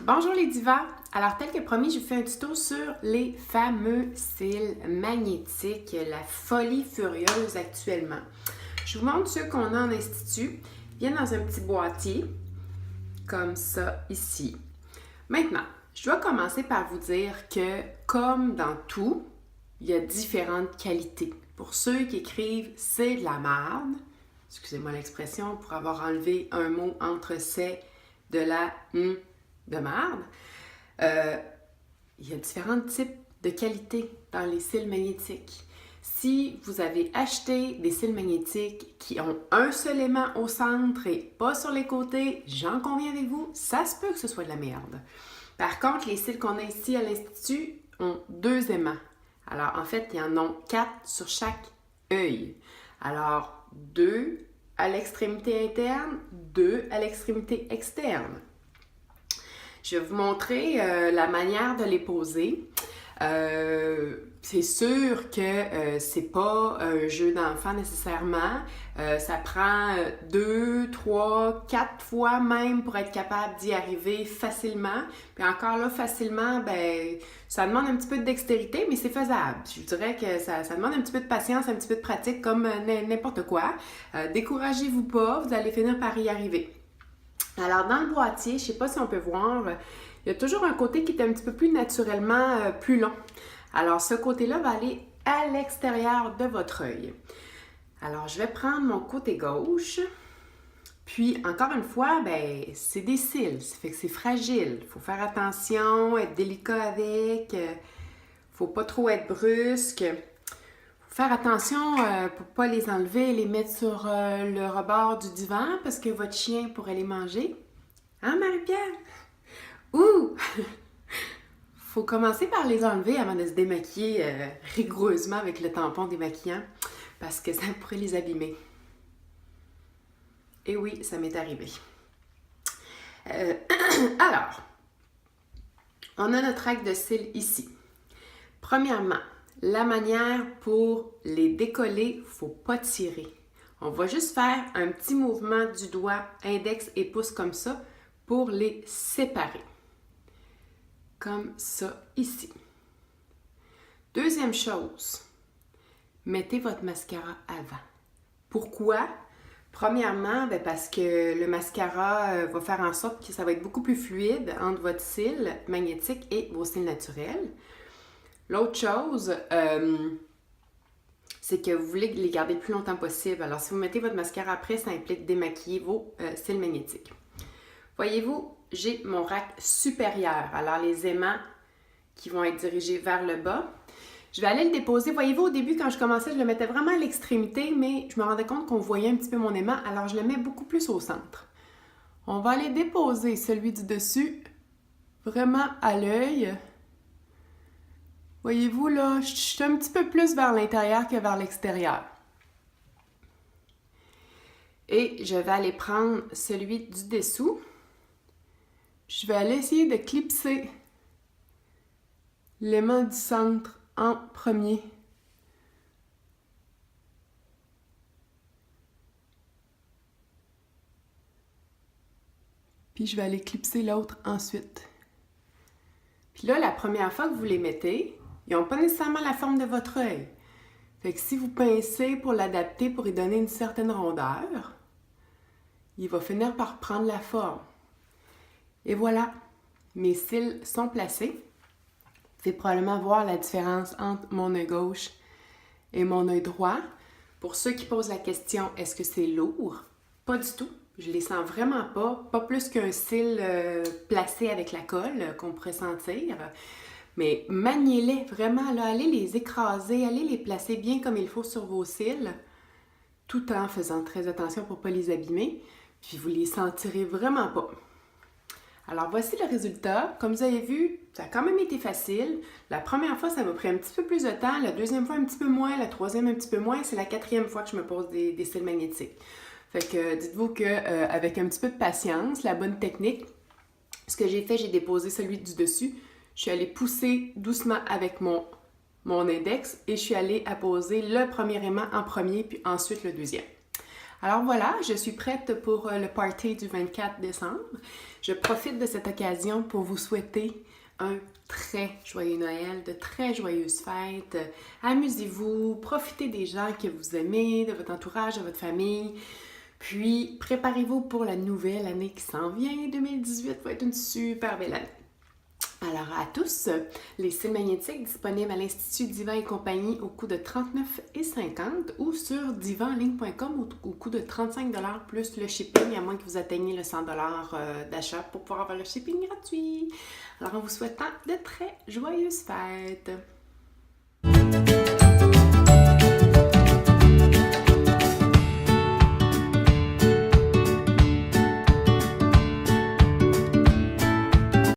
Bonjour les divas! Alors tel que promis, je vous fais un tuto sur les fameux cils magnétiques, la folie furieuse actuellement. Je vous montre ceux qu'on a en institut. Ils viennent dans un petit boîtier, comme ça ici. Maintenant, je dois commencer par vous dire que, comme dans tout, il y a différentes qualités. Pour ceux qui écrivent « c'est de la merde », excusez-moi l'expression, pour avoir enlevé un mot entre « c'est » de la « de merde », il y a différents types de qualités dans les cils magnétiques. Si vous avez acheté des cils magnétiques qui ont un seul aimant au centre et pas sur les côtés, j'en conviens avec vous, ça se peut que ce soit de la merde. Par contre, les cils qu'on a ici à l'Institut ont 2 aimants. Alors, en fait, il y en a 4 sur chaque œil. Alors, 2 à l'extrémité interne, 2 à l'extrémité externe. Je vais vous montrer la manière de les poser. C'est sûr que c'est pas un jeu d'enfant nécessairement. Ça prend 2, 3, 4 fois même pour être capable d'y arriver facilement. Puis encore là, facilement, ben ça demande un petit peu de dextérité, mais c'est faisable. Je dirais que ça demande un petit peu de patience, un petit peu de pratique, comme n'importe quoi. Découragez-vous pas, vous allez finir par y arriver. Alors, dans le boîtier, je ne sais pas si on peut voir, il y a toujours un côté qui est un petit peu plus naturellement plus long. Alors, ce côté-là va aller à l'extérieur de votre œil. Alors, je vais prendre mon côté gauche. Puis, encore une fois, ben, c'est des cils, ça fait que c'est fragile. Il faut faire attention, être délicat avec. Il ne faut pas trop être brusque. Faire attention pour ne pas les enlever et les mettre sur le rebord du divan parce que votre chien pourrait les manger. Hein, Marie-Pierre? Ouh! Faut commencer par les enlever avant de se démaquiller rigoureusement avec le tampon démaquillant parce que ça pourrait les abîmer. Et oui, ça m'est arrivé. Alors, on a notre acte de cils ici. Premièrement, la manière pour les décoller, il ne faut pas tirer. On va juste faire un petit mouvement du doigt index et pouce comme ça pour les séparer. Comme ça ici. Deuxième chose, mettez votre mascara avant. Pourquoi? Premièrement, parce que le mascara va faire en sorte que ça va être beaucoup plus fluide entre votre cil magnétique et vos cils naturels. L'autre chose, c'est que vous voulez les garder le plus longtemps possible. Alors, si vous mettez votre mascara après, ça implique démaquiller vos cils magnétiques. Voyez-vous, j'ai mon rack supérieur. Alors, les aimants qui vont être dirigés vers le bas. Je vais aller le déposer. Voyez-vous, au début, quand je commençais, je le mettais vraiment à l'extrémité, mais je me rendais compte qu'on voyait un petit peu mon aimant, alors je le mets beaucoup plus au centre. On va aller déposer celui du dessus, vraiment à l'œil. Voyez-vous, là, je suis un petit peu plus vers l'intérieur que vers l'extérieur. Et je vais aller prendre celui du dessous. Je vais aller essayer de clipser l'aimant du centre en premier. Puis je vais aller clipser l'autre ensuite. Puis là, la première fois que vous les mettez, ils n'ont pas nécessairement la forme de votre œil. Fait que si vous pincez pour l'adapter, pour y donner une certaine rondeur, il va finir par prendre la forme. Et voilà, mes cils sont placés. Vous pouvez probablement voir la différence entre mon œil gauche et mon œil droit. Pour ceux qui posent la question, est-ce que c'est lourd? Pas du tout. Je les sens vraiment pas plus qu'un cil placé avec la colle qu'on pourrait sentir. Mais maniez-les vraiment, là, allez les écraser, allez les placer bien comme il faut sur vos cils, tout en faisant très attention pour ne pas les abîmer. Puis vous les sentirez vraiment pas. Alors voici le résultat. Comme vous avez vu, ça a quand même été facile. La première fois, ça m'a pris un petit peu plus de temps. La deuxième fois, un petit peu moins. La troisième, un petit peu moins. C'est la 4e fois que je me pose des cils magnétiques. Fait que dites-vous qu'avec un petit peu de patience, la bonne technique, ce que j'ai fait, j'ai déposé celui du dessus. Je suis allée pousser doucement avec mon index et je suis allée apposer le premier aimant en premier, puis ensuite le deuxième. Alors voilà, je suis prête pour le party du 24 décembre. Je profite de cette occasion pour vous souhaiter un très joyeux Noël, de très joyeuses fêtes. Amusez-vous, profitez des gens que vous aimez, de votre entourage, de votre famille. Puis, préparez-vous pour la nouvelle année qui s'en vient. 2018 va être une super belle année. Alors à tous, les cils magnétiques disponibles à l'Institut Divan et compagnie au coût de 39,50 ou sur divanenligne.com au coût de 35 plus le shipping, à moins que vous atteigniez le 100 d'achat pour pouvoir avoir le shipping gratuit. Alors en vous souhaitant de très joyeuses fêtes!